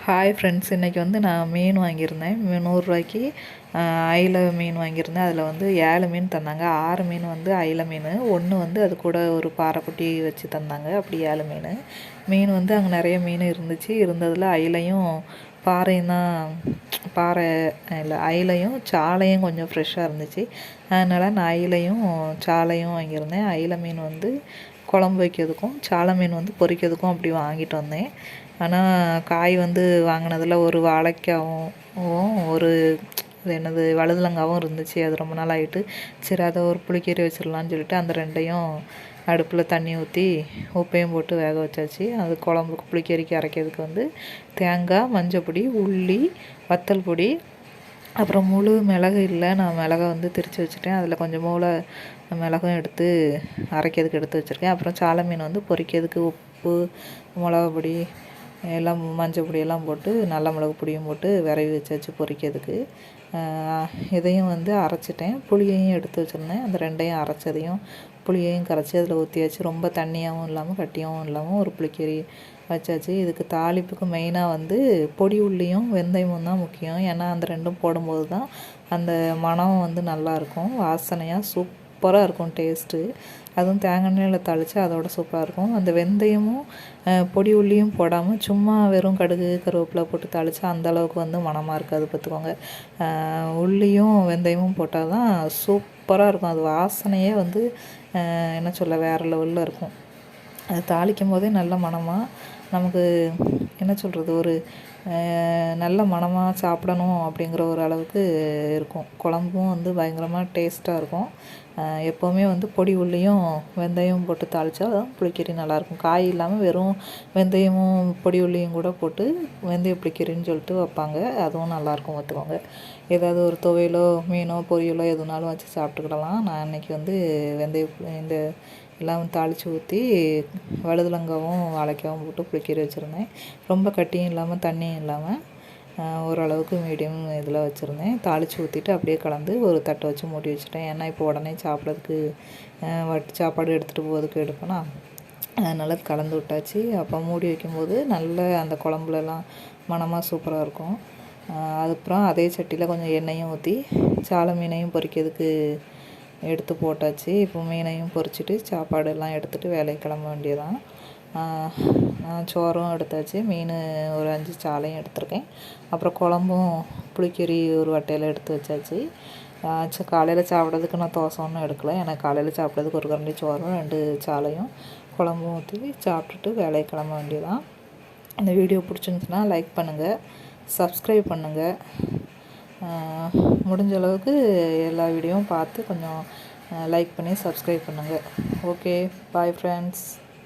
Hi friends, இன்றைக்கி வந்து நான் மீன் வாங்கியிருந்தேன். 100 ரூபாய்க்கு அயிலை மீன் வாங்கியிருந்தேன். அதில் வந்து 7 மீன் தந்தாங்க. 6 மீன் வந்து அயிலை மீன், 1 வந்து அது கூட ஒரு பாறைக்குட்டி வச்சு தந்தாங்க. அப்படி 7 மீன். மீன் வந்து அங்கே நிறைய மீன் இருந்துச்சு. இருந்ததில் அயிலையும் பாறையும் தான். பாறை இல்லை, அயிலையும் சாலையும் கொஞ்சம் ஃப்ரெஷ்ஷாக இருந்துச்சு. அதனால் நான் அயிலையும் சாலையும் வாங்கியிருந்தேன். அயிலை மீன் வந்து குழம்பு வைக்கிறதுக்கும் சாலை மீன் வந்து பொரிக்கிறதுக்கும் அப்படி வாங்கிட்டு வந்தேன். ஆனால் காய் வந்து வாங்கினதில் ஒரு வாழைக்காவும் ஒரு என்னது வழுதுலங்காவும் இருந்துச்சு. அது ரொம்ப நாள் ஆகிட்டு, சரி அதை ஒரு புளிக்கீரை வச்சிடலான்னு சொல்லிட்டு அந்த ரெண்டையும் அடுப்பில் தண்ணி ஊற்றி உப்பையும் போட்டு வேக வச்சாச்சு. அது குழம்புக்கு புளிக்கீரைக்கு அரைக்கிறதுக்கு வந்து தேங்காய், மஞ்சள் பொடி, உள்ளி, வத்தல் பொடி, அப்புறம் முழு மிளகு இல்லை, நான் மிளகை வந்து திரித்து வச்சுட்டேன். அதில் கொஞ்சம் மூளை மிளகும் எடுத்து அரைக்கிறதுக்கு எடுத்து வச்சுருக்கேன். அப்புறம் சாலை மீன் வந்து பொரிக்கிறதுக்கு உப்பு, மிளகா பொடி எல்லாம், மஞ்சள் பொடியெல்லாம் போட்டு நல்ல மிளகு பொடியும் போட்டு விரவி வச்சாச்சு பொரிக்கிறதுக்கு. இதையும் வந்து அரைச்சிட்டேன். புளியையும் எடுத்து வச்சுருந்தேன். அந்த ரெண்டையும் அரைச்சதையும் புளியையும் கரைச்சி அதில் ஊற்றியாச்சு. ரொம்ப தண்ணியாகவும் இல்லாமல் கட்டியாகவும் இல்லாமல் ஒரு புளிக்கறி வச்சாச்சு. இதுக்கு தாளிப்புக்கு மெயினாக வந்து பொடி உள்ளியும் வெந்தயமும் தான் முக்கியம். ஏன்னா அந்த ரெண்டும் போடும்போது தான் அந்த மணம் வந்து நல்லாயிருக்கும், வாசனையாக சூப்பராக இருக்கும் டேஸ்ட்டு. அதுவும் தேங்காய் எண்ணெயில் தாளித்து அதோட சூப்பராக இருக்கும். அந்த வெந்தயமும் பொடி உள்ளியும் போடாமல் சும்மா வெறும் கடுகு கருவேப்பிலை போட்டு தாளித்தா அந்தளவுக்கு வந்து மணமாக இருக்காது, பார்த்துக்கோங்க. உள்ளியும் வெந்தயமும் போட்டால் தான் சூப்பராக இருக்கும். அது வாசனையே வந்து என்ன சொல்ல, வேறு லெவலில் இருக்கும். அது தாளிக்கும் போதே நல்ல மணமாக நமக்கு என்ன சொல்கிறது, ஒரு நல்ல மணமாக சாப்பிடணும் அப்படிங்கிற ஒரு அளவுக்கு இருக்கும். குழம்பும் வந்து பயங்கரமாக டேஸ்ட்டாக இருக்கும். எப்போவுமே வந்து பொடி உள்ளியும் வெந்தயம் போட்டு தாளித்தா தான் புளிக்கறி நல்லாயிருக்கும். காய் இல்லாமல் வெறும் வெந்தயமும் பொடி உள்ளியும் கூட போட்டு வெந்தய புளிக்கறின்னு சொல்லிட்டு வைப்பாங்க. அதுவும் நல்லாயிருக்கும், பார்த்துக்கோங்க. ஏதாவது ஒரு துவையலோ மீனோ பொரியலோ எதுனாலும் வச்சு சாப்பிட்டுக்கிடலாம். நான் இன்றைக்கி வந்து இந்த எல்லாம் தாளித்து ஊற்றி வழுதுலங்காவும் வாழைக்காவும் போட்டு புளிக்கறி வச்சுருந்தேன். ரொம்ப கட்டியும் இல்லாமல் தண்ணியும் இல்லாமல் ஓரளவுக்கு மீடியம் இதில் வச்சுருந்தேன். தாளித்து ஊற்றிட்டு அப்படியே கலந்து ஒரு தட்டை வச்சு மூடி வச்சுட்டேன். ஏன்னா இப்போ உடனே சாப்பிட்றதுக்கு சாப்பாடு எடுத்துகிட்டு போகிறதுக்கு எடுப்பேனா, அதனால் கலந்து விட்டாச்சு. அப்போ மூடி வைக்கும்போது நல்ல அந்த குழம்புலலாம் மணமாக சூப்பராக இருக்கும். அதுக்கப்புறம் அதே சட்டியில் கொஞ்சம் எண்ணெயும் ஊற்றி சாலை மீனையும் பொரிக்கிறதுக்கு எடுத்து போட்டாச்சு. இப்போ மீனையும் பொரிச்சிட்டு சாப்பாடு எல்லாம் எடுத்துகிட்டு வேலைக்கு கிளம்ப வேண்டியதான். சோறும் எடுத்தாச்சு, மீன் ஒரு 5 சாலையும் எடுத்திருக்கேன். அப்புறம் குழம்பும் புளிக்கறி ஒரு வட்டையில் எடுத்து வச்சாச்சு. காலையில் சாப்பிட்றதுக்கு நான் தோசை ஒன்றும் எடுக்கலை. எனக்கு காலையில் சாப்பிட்றதுக்கு ஒரு கரண்டி சோறும் 2 சாலையும் குழம்பும் ஊற்றி சாப்பிட்டுட்டு வேலைக்கு கிளம்ப வேண்டியதான். இந்த வீடியோ பிடிச்சிருந்துச்சுன்னா லைக் பண்ணுங்கள், சப்ஸ்கிரைப் பண்ணுங்கள். முடிஞ்ச அளவுக்கு எல்லா வீடியோவும் பார்த்து கொஞ்சம் லைக் பண்ணி சப்ஸ்கிரைப் பண்ணுங்கள். Okay, bye friends.